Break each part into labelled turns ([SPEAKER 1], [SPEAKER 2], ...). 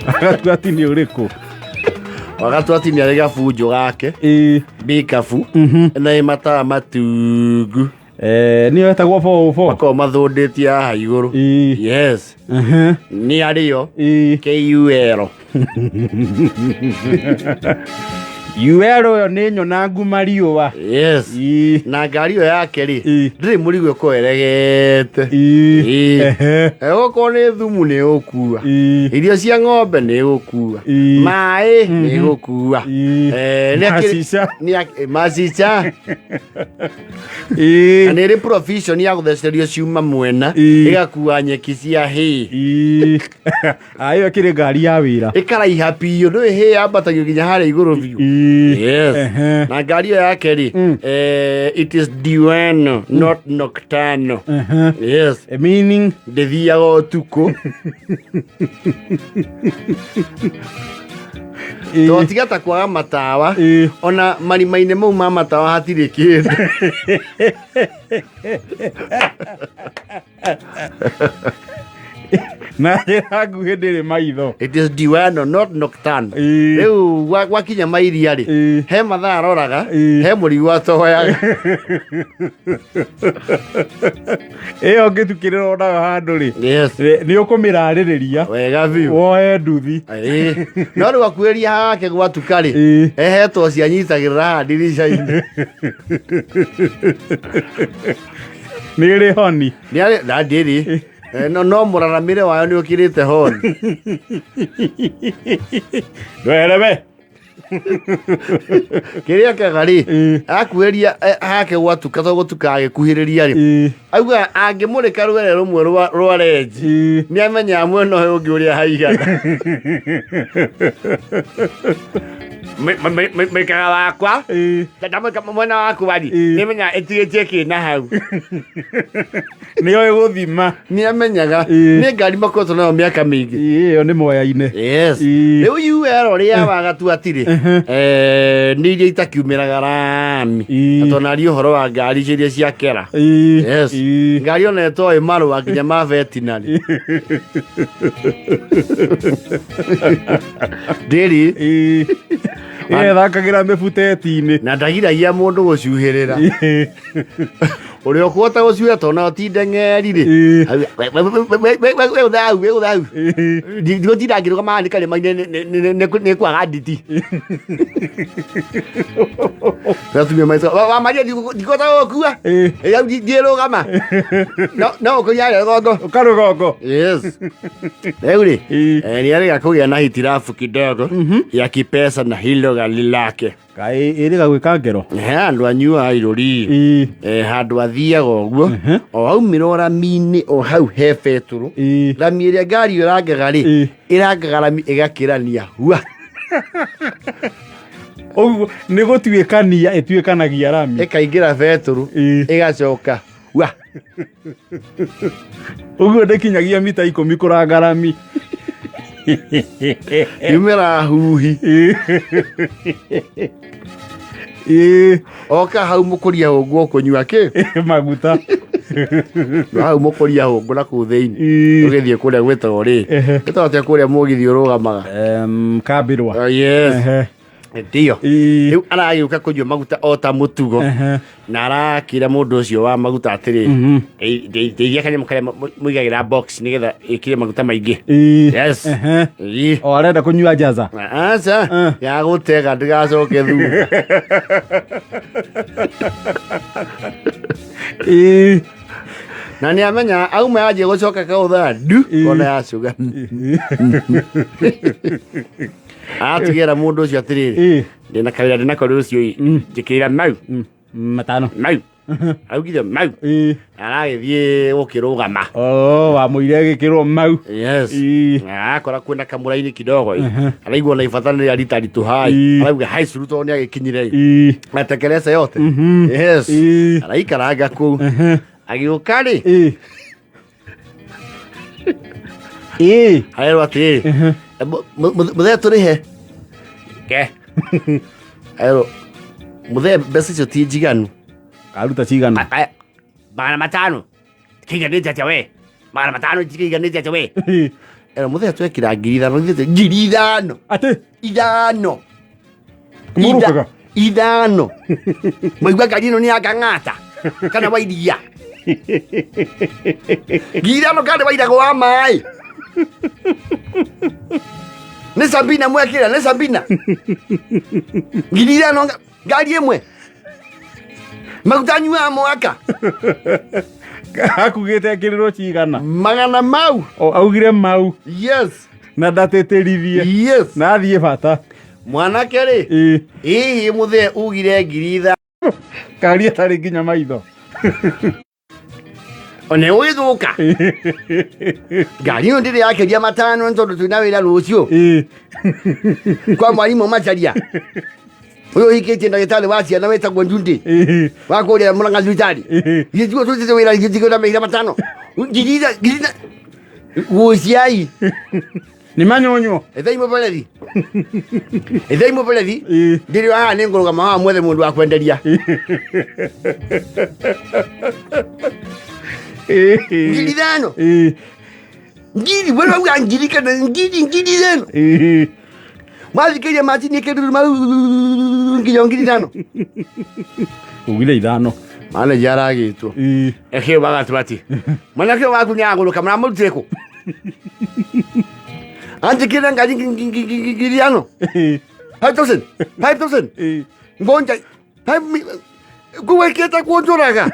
[SPEAKER 1] Agatua ati nĩ ũrĩkũ?
[SPEAKER 2] Wagatua ati nĩ arĩ gafunjo gake bikabu na matawa matungu
[SPEAKER 1] nĩyo etagwo 404
[SPEAKER 2] makorwo mathũndĩtie haha igũrũ. Yes, nĩ arĩo KUL.
[SPEAKER 1] UL yo nĩ nyonangu mariũa.
[SPEAKER 2] Yes, na ngari ĩyo yake rĩ ndĩrĩ mũrigo ĩkoeregete. Egũkorwo nĩ thumu nĩ ũkua, irio cia ng'ombe nĩ ũkua, maĩ nĩ ũkua, macica na nĩ ĩrĩ provision ya gũthecerio ciuma mwena ĩgakua nyeki cia hay.
[SPEAKER 1] Ĩyo ĩkĩrĩ ngari ya wĩra
[SPEAKER 2] ĩkaraiha piũ, ndũĩ hay yambatagio nginya harĩa igũrũ biũ. Yes, na ngari ĩyo yake rĩ it is diurno not nocturnal. Yes,
[SPEAKER 1] meaning
[SPEAKER 2] ndĩthiaga ũtukũ. Totiga ta kwaga matawa, ona marima-inĩ mau ma matawa hatirĩ kĩndũ.
[SPEAKER 1] Na njĩra nguhĩ ndĩrĩ maitho.
[SPEAKER 2] It is diurno not nocturnal. Rĩu gwakinya mairia rĩ he mathaa aroraga, he mũrigo atoyaga.
[SPEAKER 1] Ĩyo ngĩtukĩrĩra onayo handũ rĩ nĩ ũkũmĩrarĩrĩria
[SPEAKER 2] wega biũ
[SPEAKER 1] woe nduthi.
[SPEAKER 2] No rĩu akuhĩria hake gwatuka rĩ ehetwo cianyitagĩrĩra haha ndirica-inĩ.
[SPEAKER 1] Nĩ ĩrĩ honi
[SPEAKER 2] na ndĩrĩ no mũraramĩre wayo nĩ ũkĩrĩte honi.
[SPEAKER 1] Ndwerebe
[SPEAKER 2] kĩrĩa kĩega rĩ akuhĩria hake gwatuka to gũtuka agĩkuhĩrĩria rĩ auga angĩmũrĩka rwere rũmwe rwa renji nĩ amenyaga mwena ũyũ ũngĩ ũrĩa haigana. Mĩkaga wakwa ndamũika mwena waku wari nĩ menyaga ĩtigĩtie kĩna hau.
[SPEAKER 1] Nĩyo ĩgũthima
[SPEAKER 2] nĩ amenyaga nĩ ngari makoretwo nayo mĩaka mĩingĩ.
[SPEAKER 1] Ĩyo nĩ moya-inĩ.
[SPEAKER 2] Yes, rĩu UL rĩa wagatua atirĩ nĩ iria itakiumĩraga rami tondũ narĩ ũhoro wa ngari iria cia kera. Yes, ngari ona ĩtoĩ marũa nginya ma veterinary. Ndĩrĩ
[SPEAKER 1] thakagĩra mĩbuteti-inĩ
[SPEAKER 2] na ndagiragia mũndũ gũcuhĩrĩra. Ũrĩa ũkũhota gũcuhĩra tondũ nao ti ndeng'eri rĩ wĩgũthau ndigũtinda ngĩrũgama nĩ karĩma-inĩ nĩ kwaga nditi. Gatumia maitho wamaria ndikũhota gũkua ndiĩrũgama no ũkũria rũgongo
[SPEAKER 1] ũkarũgongo.
[SPEAKER 2] Yes, rĩu rĩ nĩ arĩga kũgĩa na hitirabu kidogo ya kipesa na hilo gari lake.
[SPEAKER 1] Kaĩ ĩrĩga gwĩka ngero
[SPEAKER 2] handũ anyuaga irũri handũ athiaga ũguo o aumĩra rami-inĩ o hau he betũrũ rami ĩrĩa ngari ĩyo ĩrangaga rĩ ĩrangaga rami ĩgakĩrania hua.
[SPEAKER 1] Ũguo nĩ gũtuĩkania ĩtuĩkanagia rami
[SPEAKER 2] ĩkaingĩra betũrũ ĩgacoka hua.
[SPEAKER 1] Ũguo ndĩkinyagia mita 10 kũranga rami.
[SPEAKER 2] Yumĩra huhi oka hau mũkũria hũngũ ũkũnyua kĩ
[SPEAKER 1] maguta
[SPEAKER 2] hau mũkũria hũngũ na kũu thĩinĩ ũgĩthiĩ kũrĩa gwĩtagwo rĩ ĩtagwo atĩa kũrĩa mũgithi ũrũgamaga
[SPEAKER 1] Kambĩrwa.
[SPEAKER 2] Yes, ndio rĩu aragĩũka kũnyua maguta o ta mũtugo na arakĩra mũndũ ũcio wa maguta atĩrĩ ndeithia kanyamũ karĩa mũigagĩra box nĩgetha ĩkĩre maguta maingĩ. Yes,
[SPEAKER 1] o arenda kũnyua njaza
[SPEAKER 2] aca ya gũtega ndĩgacoke thumu. Na nĩ amenya auma yanjie gũcoka kaũtha ndu ona yacuga atigĩra mũndũ ũcio atĩrĩrĩ ndĩna kawĩra ndĩnako rũciũ njĩkĩrĩra mau
[SPEAKER 1] matano
[SPEAKER 2] mau augire mau aragĩthiĩ gũkĩrũgama
[SPEAKER 1] wamũire gĩkĩrwo mau.
[SPEAKER 2] Yes, akora kwĩna kamũra-inĩ kidogo araigua na ibatanĩria rita hai arauga hai suru tondũ nĩ agĩkinyire atekeleza yote. Yes, araikaranga kũu agĩũka rĩ harerwo atĩrĩrĩ mũthee tũrĩhe ke arerwo mũthee mbeca icio ti njiganu.
[SPEAKER 1] Karuta cigana
[SPEAKER 2] 500 kĩiganĩte atĩa we 500 kĩiganĩte atĩa we era muthenya twekira ngiri ithano
[SPEAKER 1] ate
[SPEAKER 2] ithano
[SPEAKER 1] murukaga
[SPEAKER 2] ithano maigua ngari ĩno nĩ ya Ng'ang'ata kana wa iria ngiri ithano kandi wairagwo wa maĩ nĩ Sabina mwekĩra nĩ Sabina ngiri ithano ngari ĩmwe maguta nyuaga mwaka
[SPEAKER 1] akugĩte kĩrĩro cigana
[SPEAKER 2] magana mau
[SPEAKER 1] augire mau
[SPEAKER 2] yes
[SPEAKER 1] na ndatĩtĩrithie
[SPEAKER 2] yes
[SPEAKER 1] na thiĩ bata
[SPEAKER 2] mwanake rĩ ĩĩ mũthee ugire ngiri ithano
[SPEAKER 1] kari atarĩ nginya maitho
[SPEAKER 2] one ũgĩthũka ngari ĩno ndĩrĩ yakeria matano tondũ twĩna wĩra rũciũ kwa mwarimũ Macharia ũyũ hikĩtie ndagĩtarĩ wa ciana wĩtagwo Njundi wa kũrĩa Mũrang'a thibitarĩ gĩthiĩ tũtĩte wĩra gĩthiĩ na mĩhira matano ngiri gũciai
[SPEAKER 1] nĩ manyonyo
[SPEAKER 2] ethai mũberethi ndĩrĩ haha nĩ ngũrũgama haha mwethe mũndũ wa kwenderia ngiri ithano ngiri wena wauga ngiri kana ngiri ithano mathikĩria macini ĩkĩruru nginya ngiri ithano
[SPEAKER 1] ugire ithano
[SPEAKER 2] manager aragĩtwo ekĩo bagatubati mwanake waku nĩ agũrũka mũramũrutire kũ anjĩkĩre ngari ngiri ithano 5,000 ngonja ngũwĩkĩte kuonjũraga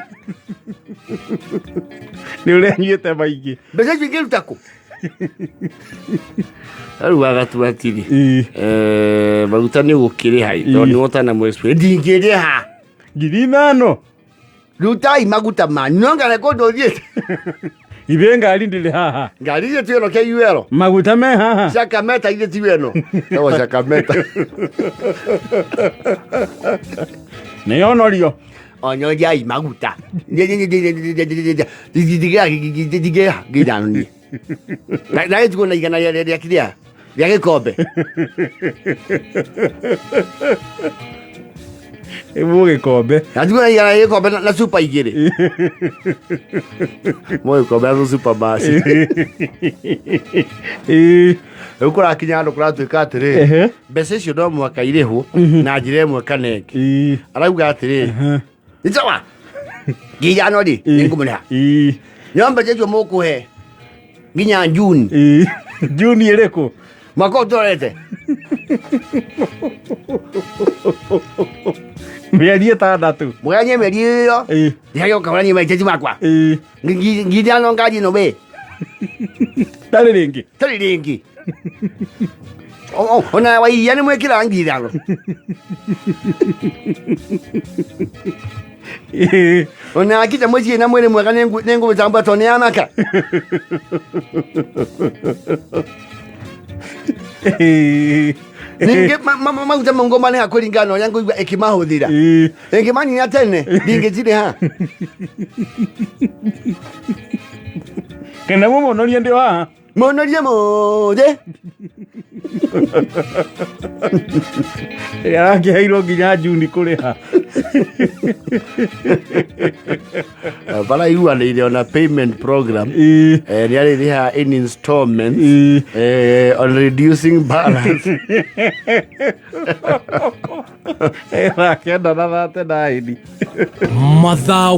[SPEAKER 1] nĩ ũrenyuĩte maingĩ
[SPEAKER 2] mbeca icio ingĩruta kũ rĩu agatuatiri maguta nĩ gũkĩrĩha tondũ nĩ wotana mwĩspe ndingĩrĩha
[SPEAKER 1] ngiri ithano
[SPEAKER 2] rutai maguta manyu no ngane kũndũ ũthiĩte
[SPEAKER 1] ithe ngari ndĩrĩ haha
[SPEAKER 2] ngari icio ti ĩno KUL
[SPEAKER 1] maguta me haha
[SPEAKER 2] Shakameta ithe ti ĩno no Shakameta
[SPEAKER 1] nĩ onorio
[SPEAKER 2] onyoriai maguta ndigĩha ngithano niĩ na gĩtugo na igana rĩa kĩrĩa rĩa gĩkombe
[SPEAKER 1] ĩmũ gĩkombe
[SPEAKER 2] natugo na igana rĩa gĩkombe na super igĩrĩ mo gĩkombe na super basi rĩu kũrakinya handũ kũratuĩka atĩrĩ mbeca icio no mwaka irĩhwo na njĩra ĩmwe kana ĩngĩ arauga atĩrĩ nĩ sawa ngiri ithano rĩ nĩ ngũmũrĩha no mbeca icio mũkũhe nginya June
[SPEAKER 1] June ĩrĩkũ
[SPEAKER 2] mwaka ũtũrete
[SPEAKER 1] mĩeri ĩtandatũ
[SPEAKER 2] mũganye mĩeri ĩyo ndĩragĩũka ũranie maitĩti makwa ngiri ithano ngari ĩno we
[SPEAKER 1] tarĩ
[SPEAKER 2] rĩngĩ ona wa iria nĩ mwĩkĩraga ngiri ithano ona akita mũciĩ na mwĩrĩ mwega nĩ ngũmĩtambua tondũ nĩ yamaka ningĩ maguta mau ngoma kũringana na ũrĩa ngũigua ĩkĩmahũthĩra ĩngĩmanina tene ndingĩtirĩ ha
[SPEAKER 1] kana mũmonorie ndĩ haha
[SPEAKER 2] mũnorie mothe
[SPEAKER 1] arakĩheirwo nginya June kũrĩha
[SPEAKER 2] bara iguanĩire ona payment program nĩ arĩrĩha in installments on reducing balance
[SPEAKER 1] akĩenda na thate na ĩni
[SPEAKER 3] Mathao